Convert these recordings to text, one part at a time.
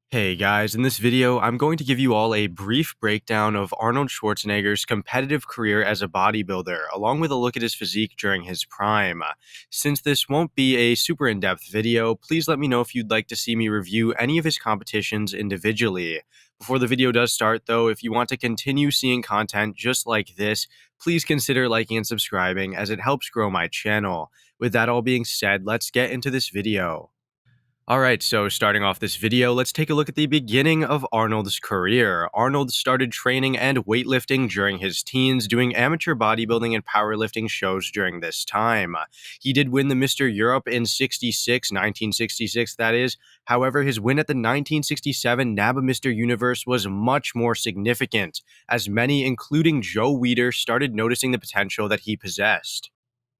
Hey guys, in this video, I'm going to give you all a brief breakdown of Arnold Schwarzenegger's competitive career as a bodybuilder, along with a look at his physique during his prime. Since this won't be a super in-depth video, please let me know if you'd like to see me review any of his competitions individually. Before the video does start though, if you want to continue seeing content just like this, please consider liking and subscribing as it helps grow my channel. With that all being said, let's get into this video. Alright, so starting off this video, let's take a look at the beginning of Arnold's career. Arnold started training and weightlifting during his teens, doing amateur bodybuilding and powerlifting shows during this time. He did win the Mr. Europe in 1966 that is. However, his win at the 1967 NABA Mr. Universe was much more significant, as many, including Joe Weider, started noticing the potential that he possessed.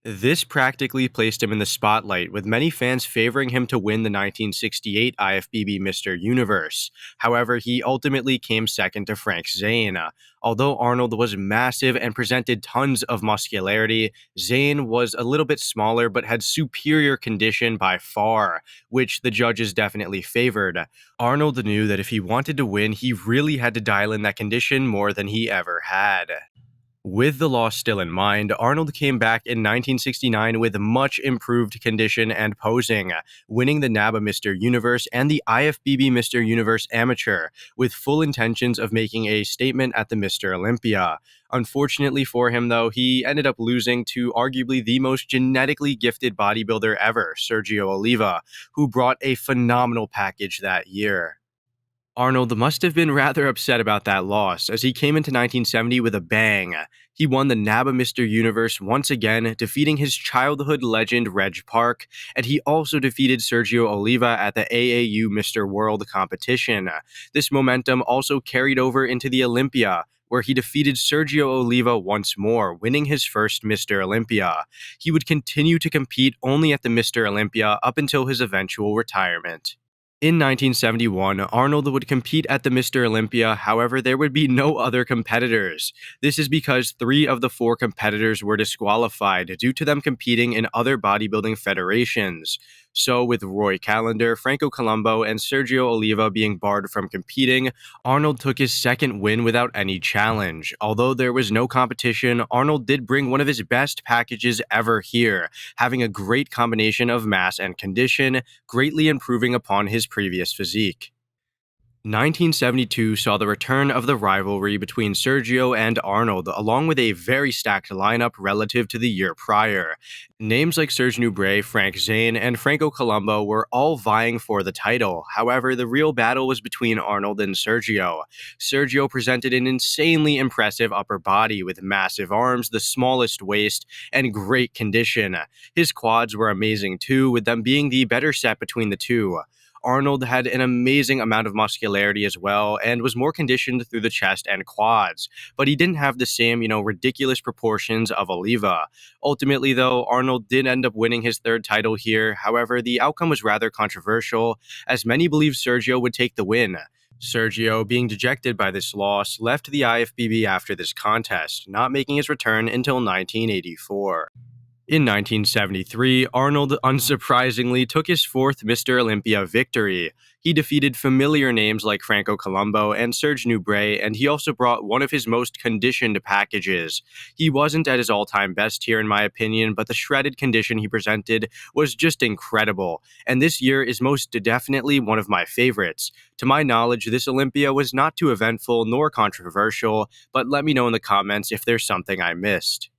This practically placed him in the spotlight, with many fans favoring him to win the 1968 IFBB Mr. Universe. However, he ultimately came second to Frank Zane. Although Arnold was massive and presented tons of muscularity, Zane was a little bit smaller but had superior condition by far, which the judges definitely favored. Arnold knew that if he wanted to win, he really had to dial in that condition more than he ever had. With the loss still in mind, Arnold came back in 1969 with much improved condition and posing, winning the NABA Mr. Universe and the IFBB Mr. Universe Amateur, with full intentions of making a statement at the Mr. Olympia. Unfortunately for him, though, he ended up losing to arguably the most genetically gifted bodybuilder ever, Sergio Oliva, who brought a phenomenal package that year. Arnold must have been rather upset about that loss, as he came into 1970 with a bang. He won the NABA Mr. Universe once again, defeating his childhood legend Reg Park, and he also defeated Sergio Oliva at the AAU Mr. World competition. This momentum also carried over into the Olympia, where he defeated Sergio Oliva once more, winning his first Mr. Olympia. He would continue to compete only at the Mr. Olympia up until his eventual retirement. In 1971, Arnold would compete at the Mr. Olympia, however, there would be no other competitors. This is because 3 of the 4 competitors were disqualified due to them competing in other bodybuilding federations. So, with Roy Callender, Franco Colombo, and Sergio Oliva being barred from competing, Arnold took his second win without any challenge. Although there was no competition, Arnold did bring one of his best packages ever here, having a great combination of mass and condition, greatly improving upon his previous physique. 1972 saw the return of the rivalry between Sergio and Arnold, along with a very stacked lineup relative to the year prior. Names like Serge Nubret, Frank Zane, and Franco Colombo were all vying for the title. However, the real battle was between Arnold and Sergio. Sergio presented an insanely impressive upper body with massive arms, the smallest waist, and great condition. His quads were amazing too, with them being the better set between the two. Arnold had an amazing amount of muscularity as well and was more conditioned through the chest and quads, but he didn't have the same, ridiculous proportions of Oliva. Ultimately, though, Arnold did end up winning his third title here. However, the outcome was rather controversial, as many believed Sergio would take the win. Sergio, being dejected by this loss, left the IFBB after this contest, not making his return until 1984. In 1973, Arnold unsurprisingly took his 4th Mr. Olympia victory. He defeated familiar names like Franco Colombo and Serge Nubret, and he also brought one of his most conditioned packages. He wasn't at his all-time best here in my opinion, but the shredded condition he presented was just incredible, and this year is most definitely one of my favorites. To my knowledge, this Olympia was not too eventful nor controversial, but let me know in the comments if there's something I missed.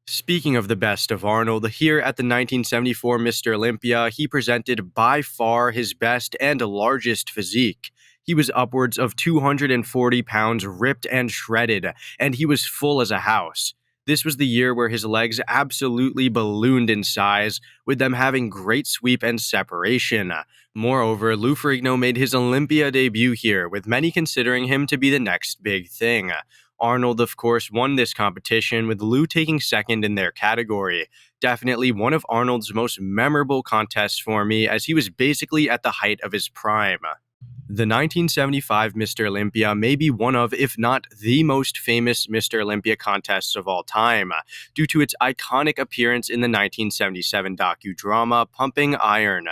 Speaking of the best of Arnold, here at the 1974 Mr. Olympia, he presented by far his best and largest physique. He was upwards of 240 pounds ripped and shredded, and he was full as a house. This was the year where his legs absolutely ballooned in size, with them having great sweep and separation. Moreover, Lou Ferrigno made his Olympia debut here, with many considering him to be the next big thing. Arnold, of course, won this competition, with Lou taking second in their category. Definitely one of Arnold's most memorable contests for me, as he was basically at the height of his prime. The 1975 Mr. Olympia may be one of, if not the most famous Mr. Olympia contests of all time, due to its iconic appearance in the 1977 docudrama Pumping Iron.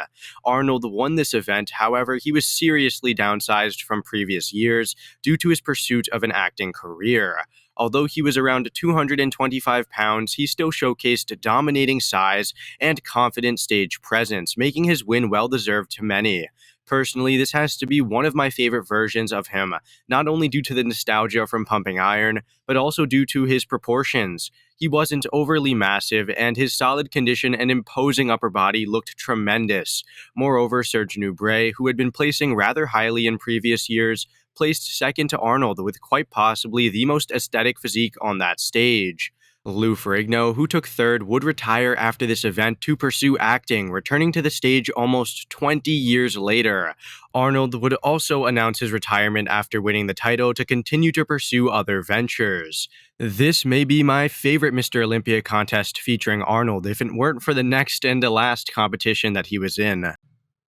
Arnold won this event, however, he was seriously downsized from previous years due to his pursuit of an acting career. Although he was around 225 pounds, he still showcased dominating size and confident stage presence, making his win well-deserved to many. Personally, this has to be one of my favorite versions of him, not only due to the nostalgia from Pumping Iron, but also due to his proportions. He wasn't overly massive, and his solid condition and imposing upper body looked tremendous. Moreover, Serge Nubret, who had been placing rather highly in previous years, placed second to Arnold with quite possibly the most aesthetic physique on that stage. Lou Ferrigno, who took third, would retire after this event to pursue acting, returning to the stage almost 20 years later. Arnold would also announce his retirement after winning the title to continue to pursue other ventures. This may be my favorite Mr. Olympia contest featuring Arnold if it weren't for the next and the last competition that he was in.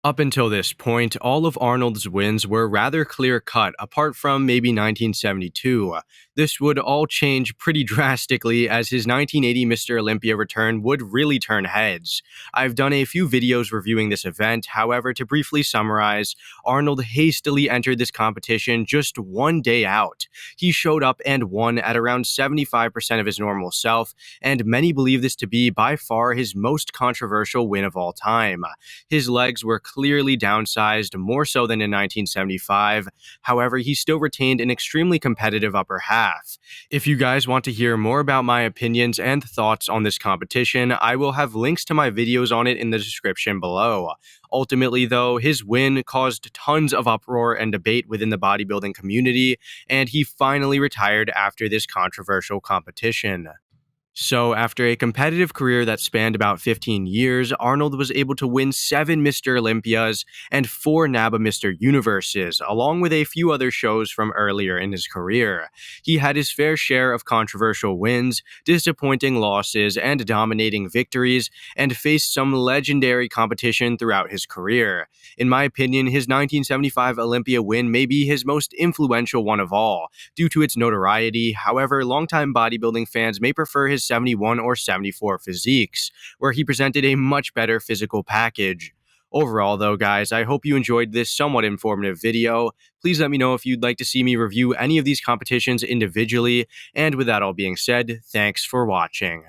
Up until this point, all of Arnold's wins were rather clear-cut, apart from maybe 1972. This would all change pretty drastically as his 1980 Mr. Olympia return would really turn heads. I've done a few videos reviewing this event, however, to briefly summarize, Arnold hastily entered this competition just one day out. He showed up and won at around 75% of his normal self, and many believe this to be by far his most controversial win of all time. His legs were clearly downsized, more so than in 1975. However, he still retained an extremely competitive upper half. If you guys want to hear more about my opinions and thoughts on this competition, I will have links to my videos on it in the description below. Ultimately, though, his win caused tons of uproar and debate within the bodybuilding community, and he finally retired after this controversial competition. So, after a competitive career that spanned about 15 years, Arnold was able to win 7 Mr. Olympias and 4 NABA Mr. Universes, along with a few other shows from earlier in his career. He had his fair share of controversial wins, disappointing losses, and dominating victories, and faced some legendary competition throughout his career. In my opinion, his 1975 Olympia win may be his most influential one of all, due to its notoriety. However, longtime bodybuilding fans may prefer his 71 or 74 physiques, where he presented a much better physical package. Overall though, guys, I hope you enjoyed this somewhat informative video. Please let me know if you'd like to see me review any of these competitions individually, and with that all being said, thanks for watching.